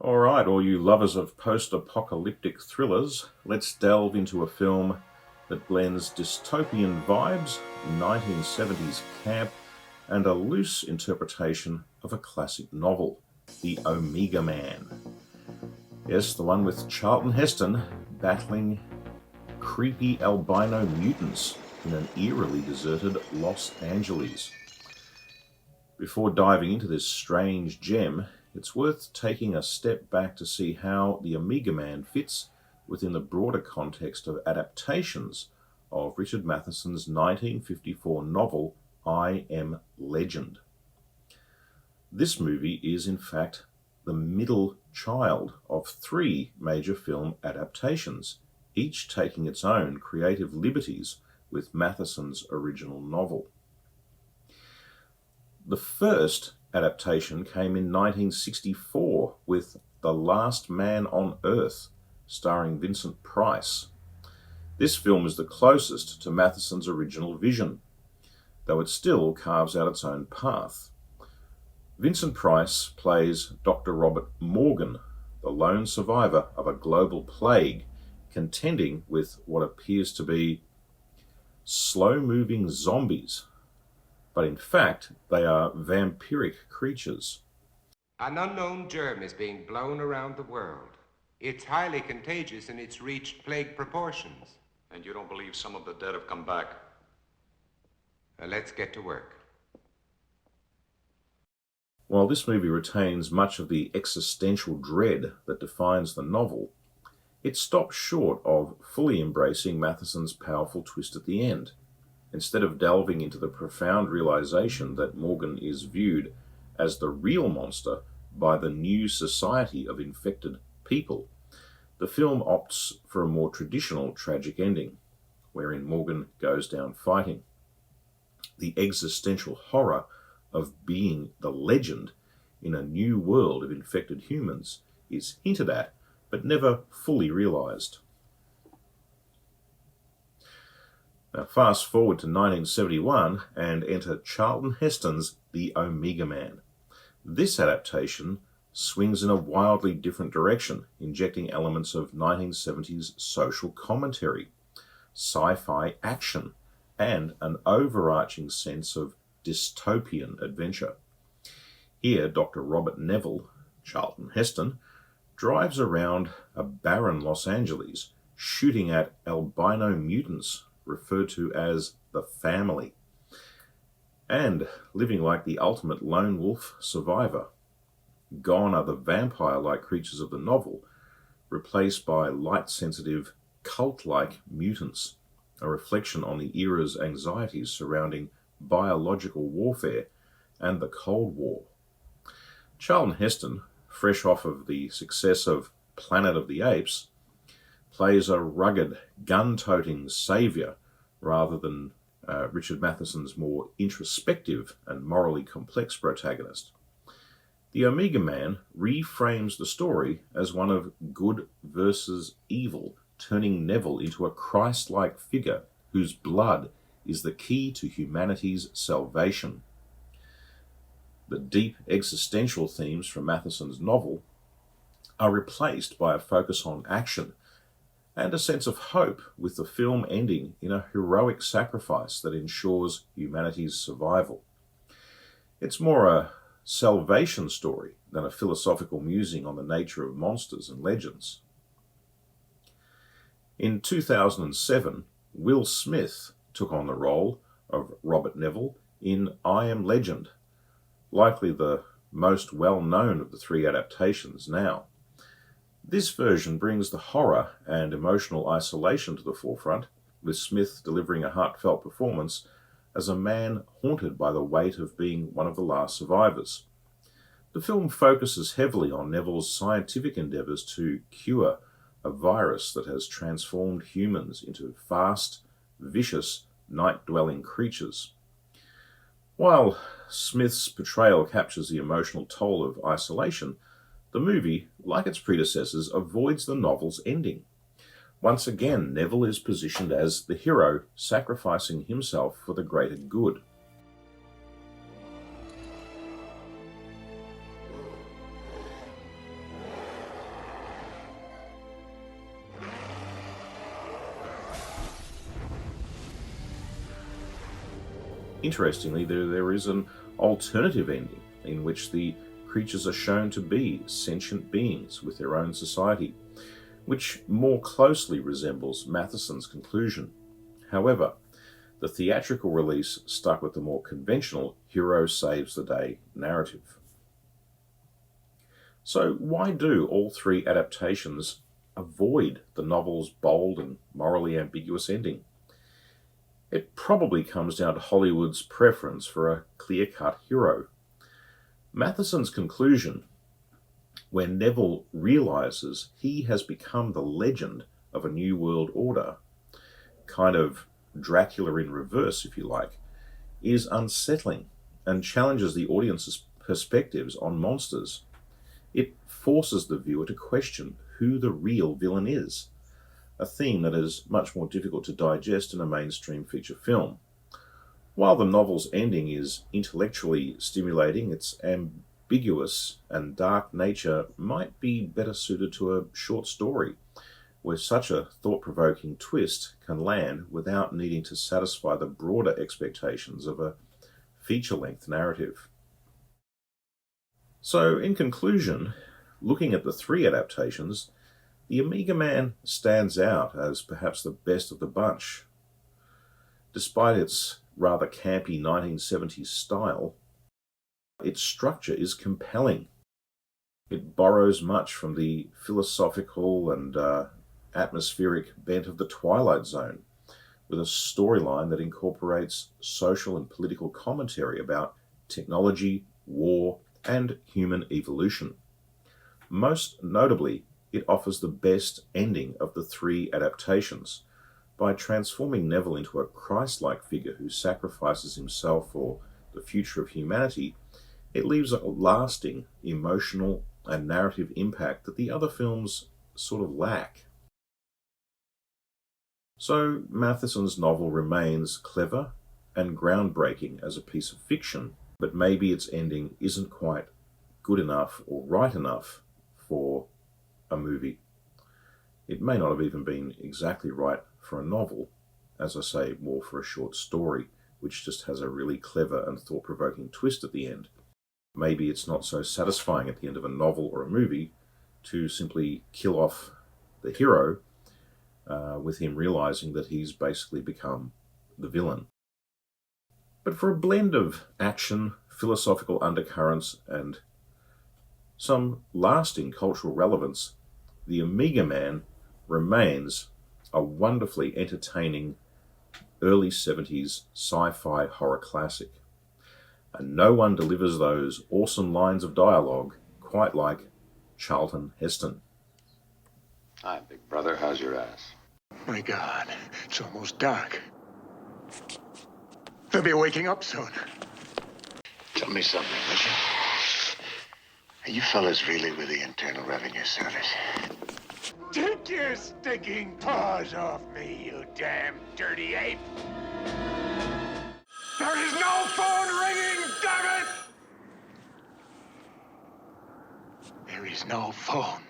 Alright, all you lovers of post-apocalyptic thrillers, let's delve into a film that blends dystopian vibes, 1970s camp, and a loose interpretation of a classic novel, The Omega Man. Yes, the one with Charlton Heston battling creepy albino mutants in an eerily deserted Los Angeles. Before diving into this strange gem, it's worth taking a step back to see how The Omega Man fits within the broader context of adaptations of Richard Matheson's 1954 novel, I Am Legend. This movie is, in fact, the middle child of three major film adaptations, each taking its own creative liberties with Matheson's original novel. The first adaptation came in 1964 with The Last Man on Earth, starring Vincent Price. This film is the closest to Matheson's original vision, though it still carves out its own path. Vincent Price plays Dr. Robert Morgan, the lone survivor of a global plague, contending with what appears to be slow-moving zombies, but in fact they are vampiric creatures. An unknown germ is being blown around the world. It's highly contagious and it's reached plague proportions. And you don't believe some of the dead have come back? Let's get to work. While this movie retains much of the existential dread that defines the novel, it stops short of fully embracing Matheson's powerful twist at the end. Instead of delving into the profound realization that Morgan is viewed as the real monster by the new society of infected people, the film opts for a more traditional tragic ending, wherein Morgan goes down fighting. The existential horror of being the legend in a new world of infected humans is hinted at, but never fully realized. Now fast forward to 1971 and enter Charlton Heston's The Omega Man. This adaptation swings in a wildly different direction, injecting elements of 1970s social commentary, sci-fi action, and an overarching sense of dystopian adventure. Here, Dr. Robert Neville, Charlton Heston, drives around a barren Los Angeles, shooting at albino mutants referred to as the family, and living like the ultimate lone wolf survivor. Gone are the vampire-like creatures of the novel, replaced by light-sensitive, cult-like mutants, a reflection on the era's anxieties surrounding biological warfare and the Cold War. Charlton Heston, fresh off of the success of Planet of the Apes, plays a rugged, gun-toting saviour rather than Richard Matheson's more introspective and morally complex protagonist. The Omega Man reframes the story as one of good versus evil, turning Neville into a Christ-like figure whose blood is the key to humanity's salvation. The deep existential themes from Matheson's novel are replaced by a focus on action and a sense of hope, with the film ending in a heroic sacrifice that ensures humanity's survival. It's more a salvation story than a philosophical musing on the nature of monsters and legends. In 2007, Will Smith took on the role of Robert Neville in I Am Legend, likely the most well-known of the three adaptations now. This version brings the horror and emotional isolation to the forefront, with Smith delivering a heartfelt performance as a man haunted by the weight of being one of the last survivors. The film focuses heavily on Neville's scientific endeavours to cure a virus that has transformed humans into fast, vicious, night-dwelling creatures. While Smith's portrayal captures the emotional toll of isolation, the movie, like its predecessors, avoids the novel's ending. Once again, Neville is positioned as the hero, sacrificing himself for the greater good. Interestingly, there is an alternative ending in which the creatures are shown to be sentient beings with their own society, which more closely resembles Matheson's conclusion. However, the theatrical release stuck with the more conventional hero saves the day narrative. So why do all three adaptations avoid the novel's bold and morally ambiguous ending? It probably comes down to Hollywood's preference for a clear-cut hero. Matheson's conclusion, when Neville realizes he has become the legend of a new world order, kind of Dracula in reverse, if you like, is unsettling and challenges the audience's perspectives on monsters. It forces the viewer to question who the real villain is, a theme that is much more difficult to digest in a mainstream feature film. While the novel's ending is intellectually stimulating, its ambiguous and dark nature might be better suited to a short story, where such a thought-provoking twist can land without needing to satisfy the broader expectations of a feature-length narrative. So, in conclusion, looking at the three adaptations, the Omega Man stands out as perhaps the best of the bunch. Despite its rather campy 1970s style, its structure is compelling. It borrows much from the philosophical and atmospheric bent of the Twilight Zone, with a storyline that incorporates social and political commentary about technology, war, and human evolution. Most notably, it offers the best ending of the three adaptations by transforming Neville into a Christ-like figure who sacrifices himself for the future of humanity. It leaves a lasting emotional and narrative impact that the other films sort of lack. So Matheson's novel remains clever and groundbreaking as a piece of fiction, but maybe its ending isn't quite good enough or right enough for a movie. It may not have even been exactly right for a novel, as I say, more for a short story, which just has a really clever and thought-provoking twist at the end. Maybe it's not so satisfying at the end of a novel or a movie to simply kill off the hero with him realizing that he's basically become the villain. But for a blend of action, philosophical undercurrents, and some lasting cultural relevance, the Omega Man remains a wonderfully entertaining early 70s sci-fi horror classic. And no one delivers those awesome lines of dialogue quite like Charlton Heston. Hi, big brother. How's your ass? My God, it's almost dark. They'll be waking up soon. Tell me something, will you? Are you fellas really with the Internal Revenue Service? Take your stinking paws off me, you damn dirty ape! There is no phone ringing, damn it! There is no phone.